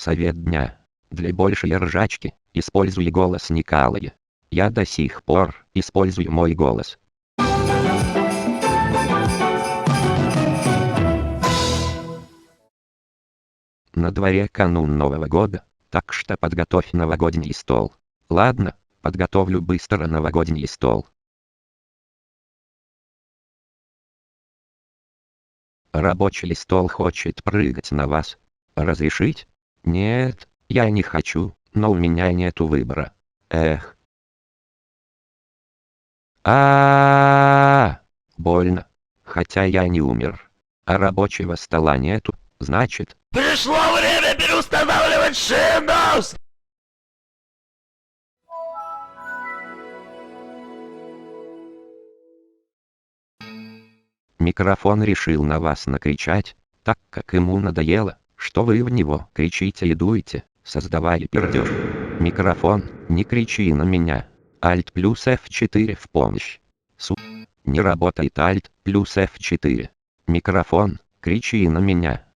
Совет дня. Для большей ржачки, используй голос Николая. Я до сих пор использую мой голос. На дворе канун Нового года, так что подготовь новогодний стол. Ладно, подготовлю быстро новогодний стол. Рабочий стол хочет прыгать на вас. Разрешить? Нет, я не хочу, но у меня нету выбора. Эх. Больно. Хотя я не умер. А рабочего стола нету, значит... Пришло время переустанавливать Windows! Микрофон решил на вас накричать, так как ему надоело, что вы в него кричите и дуете, создавая пердеж. Микрофон, не кричи на меня. Alt плюс F4 в помощь. Не работает Alt плюс F4. Микрофон, кричи на меня.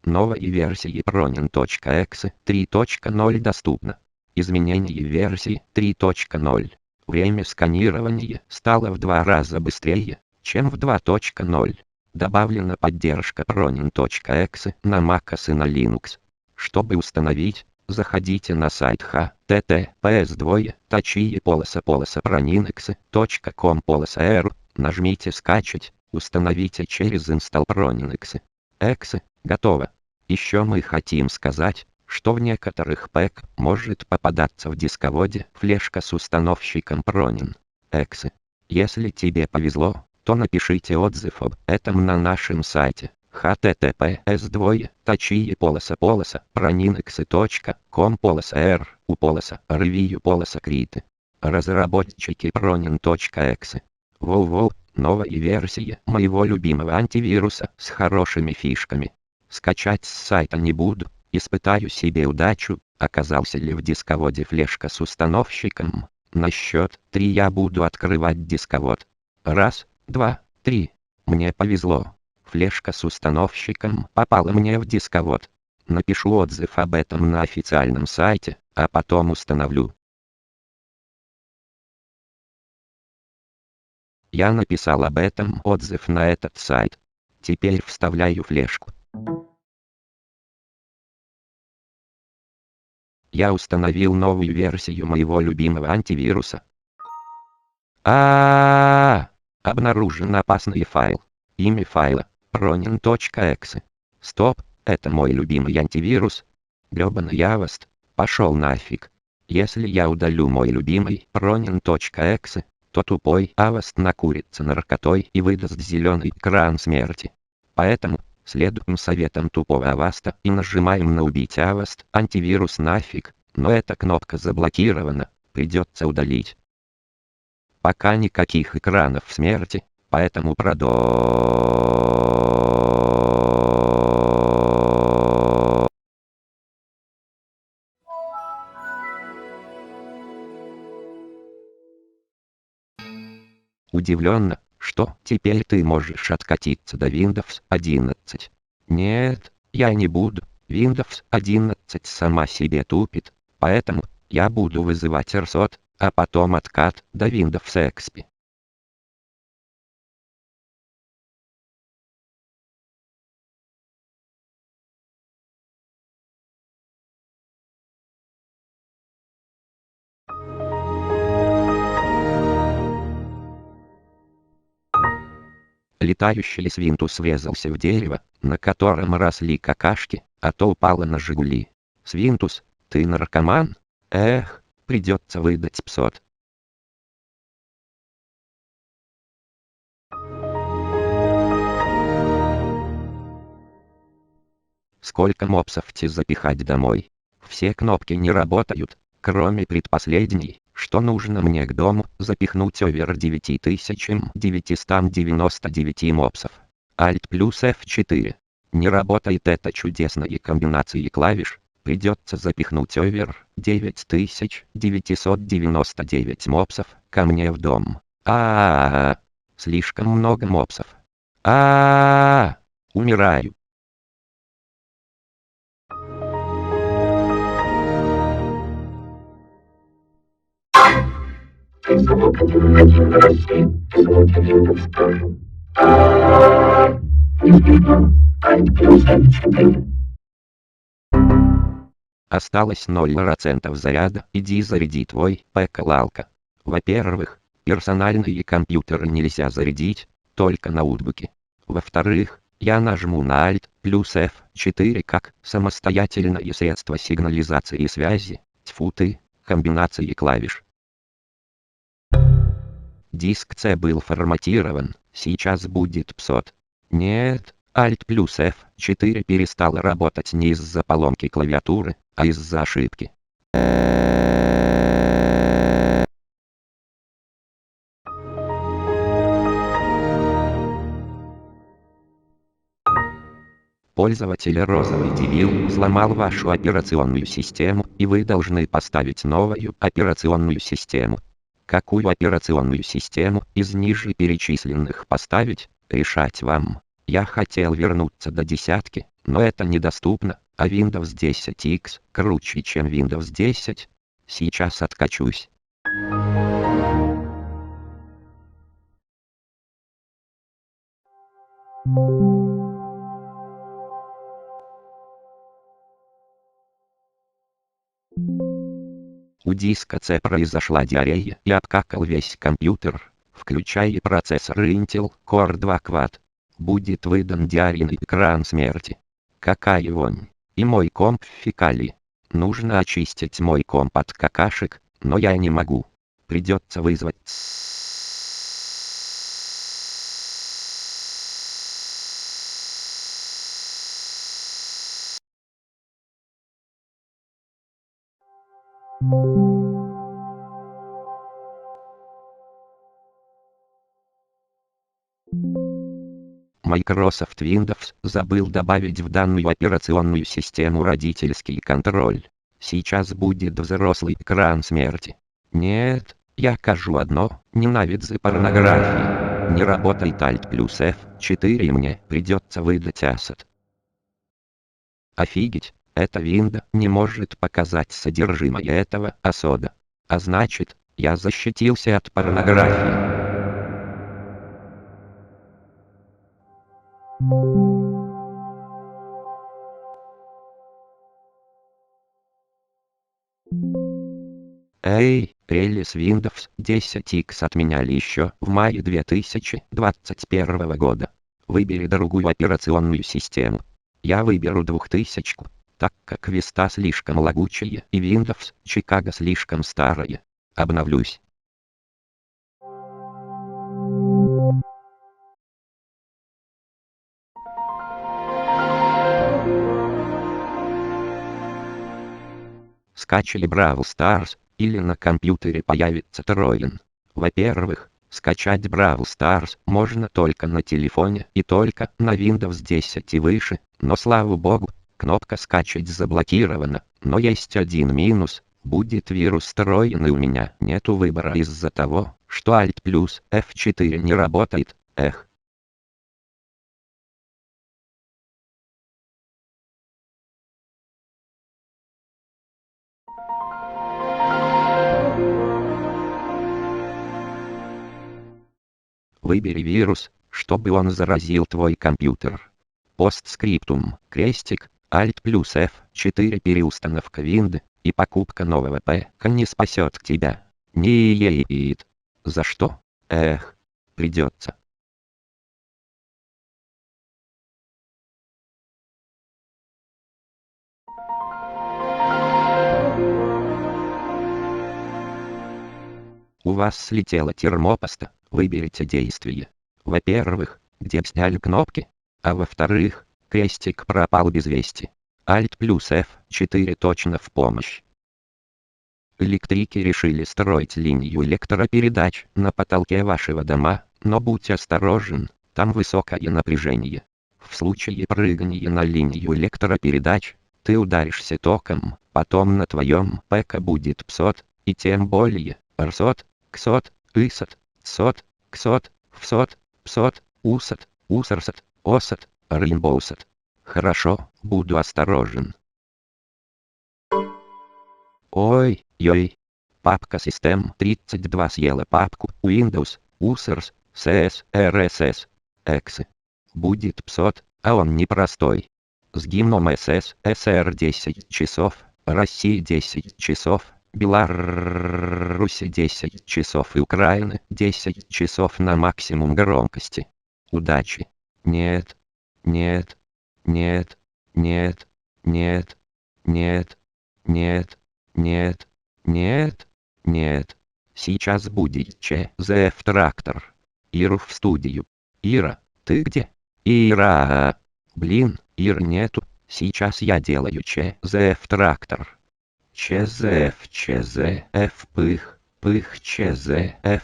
Новой версии Pronin.exe 3.0 доступно. Изменение версии 3.0. Время сканирования стало в 2 раза быстрее, чем в 2.0. Добавлена поддержка Pronin.exe на macOS и на Linux. Чтобы установить, заходите на сайт https://proninx.com/r, нажмите «Скачать», установите через Install Proninx. Exe, готово. Еще мы хотим сказать, что в некоторых ПЭК может попадаться в дисководе флешка с установщиком Pronin.exe. Если тебе повезло, то напишите отзыв об этом на нашем сайте https://proninx.com/r/review/крит. Разработчики Pronin.exe. Воу-воу, новая версия моего любимого антивируса с хорошими фишками. Скачать с сайта не буду, испытаю себе удачу, оказался ли в дисководе флешка с установщиком. На счет 3 я буду открывать дисковод. 1, 2, 3. Мне повезло. Флешка с установщиком попала мне в дисковод. Напишу отзыв об этом на официальном сайте, а потом установлю. Я написал об этом отзыв на этот сайт. Теперь вставляю флешку. Я установил новую версию моего любимого антивируса. Обнаружен опасный файл. Имя файла Pronin.exe. Стоп, это мой любимый антивирус. Гребаный Avast, пошел нафиг. Если я удалю мой любимый Pronin.exe, то тупой Avast накурится наркотой и выдаст зеленый экран смерти. Поэтому следуем советам тупого Avast и нажимаем на «Убить Avast» антивирус нафиг, но эта кнопка заблокирована, придется удалить. Пока никаких экранов смерти, поэтому Удивленно, что теперь ты можешь откатиться до Windows 11. Нет, я не буду. Windows 11 сама себе тупит, поэтому я буду вызывать RSOT, а потом откат до Windows XP. Летающий свинтус врезался в дерево, на котором росли какашки, а то упало на Жигули. Свинтус, ты наркоман? Эх, придется выдать псот. Сколько мопсов тебе запихать домой? Все кнопки не работают, кроме предпоследней, что нужно мне к дому запихнуть овер 9999 мопсов. Alt плюс F4. Не работает эта чудесная комбинация клавиш, Придется запихнуть овер 9999 мопсов ко мне в дом. Слишком много мопсов. Умираю. Осталось 0% заряда, иди заряди твой ПК-лалка. Во-первых, персональные компьютеры нельзя зарядить, только ноутбуки. Во-вторых, я нажму на Alt плюс F4 как самостоятельное средство сигнализации и связи, тьфу ты, комбинации клавиш. Диск C был форматирован, сейчас будет псот. Нет, Alt плюс F4 перестал работать не из-за поломки клавиатуры, а из-за ошибки. Пользователь розовый дебил взломал вашу операционную систему, и вы должны поставить новую операционную систему. Какую операционную систему из ниже перечисленных поставить, решать вам. Я хотел вернуться до десятки, но это недоступно, а Windows 10 X круче, чем Windows 10. Сейчас откачусь. У диска C произошла диарея и обкакал весь компьютер, включая и процессор Intel Core 2 Quad. Будет выдан диарейный экран смерти. Какая вонь. И мой комп в фекалии. Нужно очистить мой комп от какашек, но я не могу. Придется вызвать Microsoft Windows забыл добавить в данную операционную систему родительский контроль. Сейчас будет взрослый экран смерти. Нет, я кажу одно, ненавидзы порнографии. Не работает Alt плюс F4 и мне придется выдать ассет. Офигеть, эта винда не может показать содержимое этого асода. А значит, я защитился от порнографии. Релиз Windows 10 X отменяли еще в мае 2021 года. Выбери другую операционную систему. Я выберу 2000, так как Vista слишком лагучая и Windows Chicago слишком старая. Обновлюсь. Скачали Brawl Stars, или на компьютере появится Троин. Во-первых, скачать Brawl Stars можно только на телефоне и только на Windows 10 и выше, но слава богу, кнопка «Скачать» заблокирована, но есть один минус, будет вирус Троин и у меня нету выбора из-за того, что Alt плюс F4 не работает, эх. Выбери вирус, чтобы он заразил твой компьютер. Постскриптум, крестик, Alt плюс F4 переустановка винды, и покупка нового ПК не спасет тебя. Нет. За что? Эх, придется. У вас слетела термопаста, выберите действие. Во-первых, где сняли кнопки, а во-вторых, крестик пропал без вести. Alt плюс F4 точно в помощь. Электрики решили строить линию электропередач на потолке вашего дома, но будь осторожен, там высокое напряжение. В случае прыгания на линию электропередач, Ты ударишься током, потом на твоем ПК будет псот, и тем более, рсот, ксот, исот, цот, ксот, всот, псот, усот, усарсот, осот, ринбоусот. Хорошо, буду осторожен. Ой-ой. Папка System 32 съела папку Windows, USERS, CS, RSS, EXE. Будет псот, а он непростой. С гимном СС, СР 10 часов, России 10 часов, Беларуси 10 часов и Украины 10 часов на максимум громкости. Удачи. Нет. Нет. Нет. Нет. Нет. Нет. Нет. Нет. Нет. Нет. Сейчас будет ЧЗФ трактор. Иру в студию. Ира, ты где? Ира. Блин, Ир нету. Сейчас я делаю ЧЗФ трактор. ЧЗФ пых, пых ЧЗФ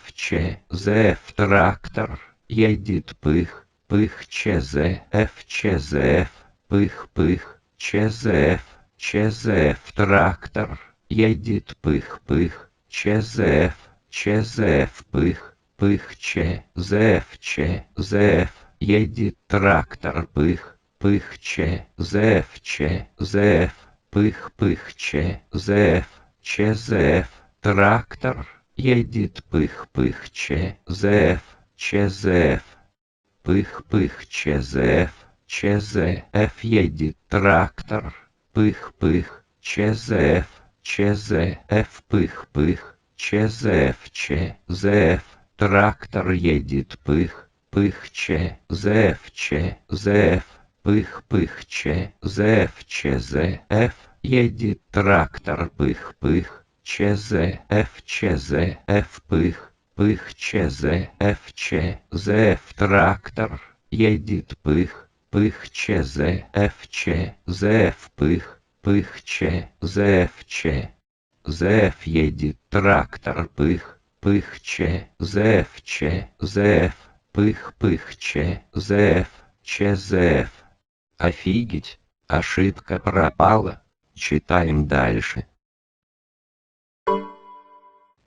трактор. Едет пых, пых ЧЗФ пых, пых ЧЗФ трактор. Едет пых, пых ЧЗФ пых, пых ЧЗФ. Едет трактор пых, пых ЧЗФ. Пых, пых ЧЗФ. Трактор. Едет пых, пых ЧЗФ. Пых, пых ЧЗФ. Едет трактор. Пых, пых ЧЗФ. Пых, пых ЧЗФ. Трактор едет пых, пых ЧЗФ. Пых, пых ЧЗФ. Едет трактор пых, пых ЧЗФ. Пых, пых ЧЗФ. Трактор. Едет пых, пых ЧЗФ. Пых, пых ЧЗФ. Едет трактор пых, пых ЧЗФ. Пых, пых ЧЗФ. Офигеть, ошибка пропала. Читаем дальше.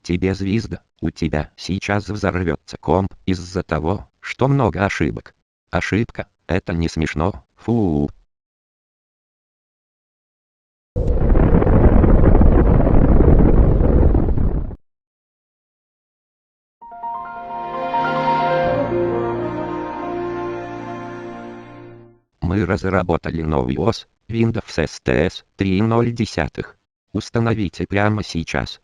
Тебе звезда, у тебя сейчас взорвется комп из-за того, что много ошибок. Ошибка, это не смешно, фу. Мы разработали новый ОС, Windows STS 3.0. Установите прямо сейчас.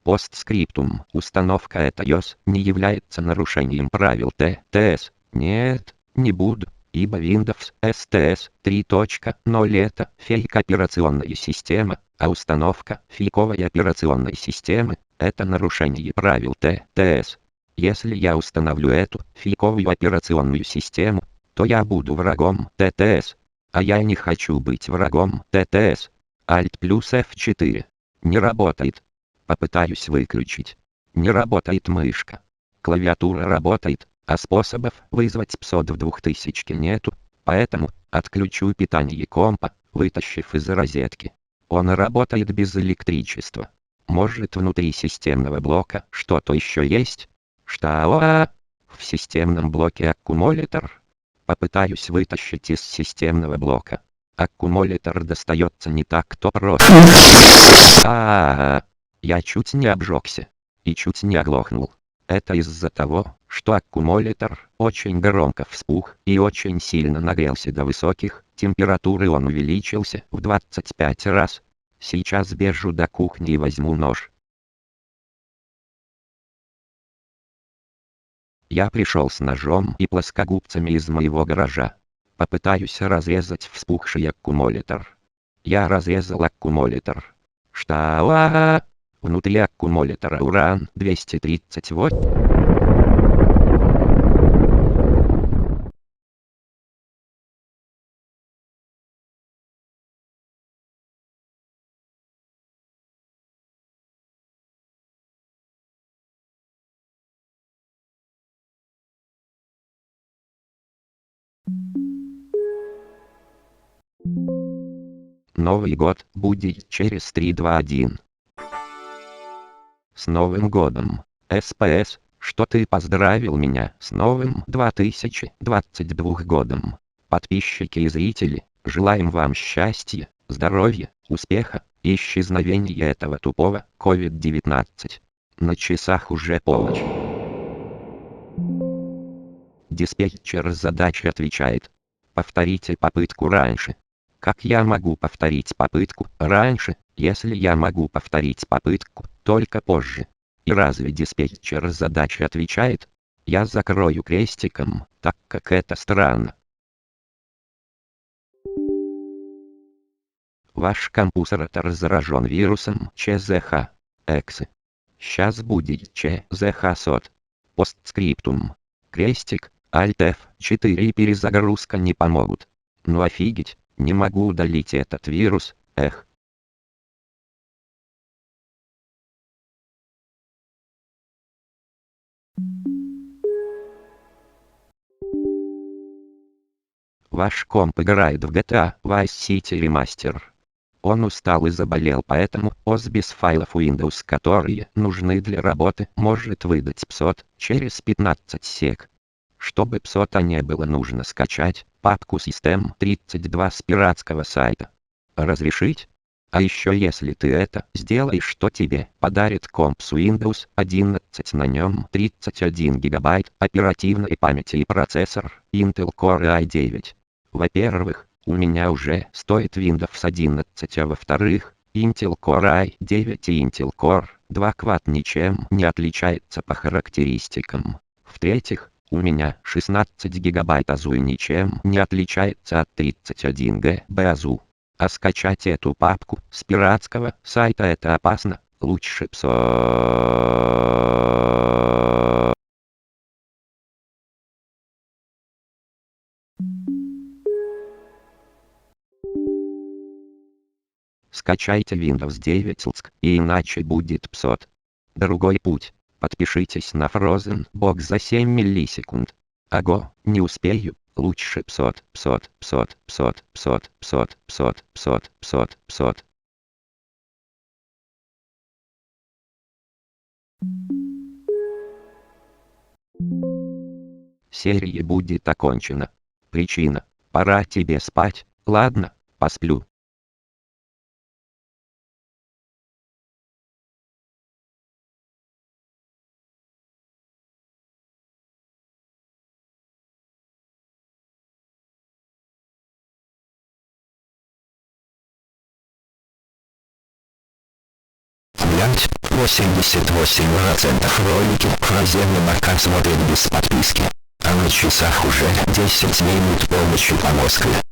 Постскриптум. Установка этой ОС не является нарушением правил ТТС. Нет, не буду, ибо Windows STS 3.0 это фейк-операционная система, а установка фейковой операционной системы – это нарушение правил ТТС. Если я установлю эту фейковую операционную систему, то я буду врагом ТТС. А я не хочу быть врагом ТТС. Alt плюс F4. Не работает. Попытаюсь выключить. Не работает мышка. Клавиатура работает, а способов вызвать псот в 2000 нету. Поэтому отключу питание компа, вытащив из розетки. Он работает без электричества. Может, внутри системного блока что-то еще есть? Что? В системном блоке аккумулятор? Попытаюсь вытащить из системного блока. Аккумулятор достается не так-то просто. Я чуть не обжегся. И чуть не оглохнул. Это из-за того, что аккумулятор очень громко вспух и очень сильно нагрелся до высоких температур, и он увеличился в 25 раз. Сейчас бежу до кухни и возьму нож. Я пришел с ножом и плоскогубцами из моего гаража. Попытаюсь разрезать вспухший аккумулятор. Я разрезал аккумулятор. Что? Внутри аккумулятора уран-238. Новый год будет через 3, 2, 1. С Новым годом! СПС, что ты поздравил меня с новым 2022 годом. Подписчики и зрители, желаем вам счастья, здоровья, успеха и исчезновения этого тупого COVID-19. На часах уже полночь. Диспетчер задачи отвечает. Повторите попытку раньше. Как я могу повторить попытку раньше, если я могу повторить попытку только позже? И разве диспетчер задачи отвечает? Я закрою крестиком, так как это странно. Ваш компьютер заражен вирусом ЧЗХ. Эксы. Сейчас будет ЧЗХ сот. Постскриптум. Крестик, Alt F4 и перезагрузка не помогут. Ну офигеть, не могу удалить этот вирус, эх. Ваш комп играет в GTA Vice City Remaster. Он устал и заболел, поэтому ОС без файлов Windows, которые нужны для работы, может выдать PSOT через 15 сек. Чтобы PSOT не было, нужно скачать папку System32 с пиратского сайта. Разрешить? А еще если ты это сделаешь, то тебе подарит комп с Windows 11, на нем 31 гигабайт оперативной памяти и процессор Intel Core i9. Во-первых, у меня уже стоит Windows 11, а во-вторых, Intel Core i9 и Intel Core 2 Quad ничем не отличается по характеристикам. В-третьих, у меня 16 гигабайт АЗУ и ничем не отличается от 31 ГБ АЗУ. А скачать эту папку с пиратского сайта это опасно, лучше PSOT. Скачайте Windows 9 LSK, и иначе будет PSOT. Другой путь. Подпишитесь на Frozen Box за 7 миллисекунд. Ого, не успею. Лучше PSOT, PSOT, PSOT, PSOT, PSOT, PSOT, PSOT, PSOT, PSOT, PSOT. Серия будет окончена. Причина. Пора тебе спать. Ладно, посплю. Глянь, 88% ролики Фразена Марка смотрит без подписки. А на часах уже 10 минут полночи по Москве.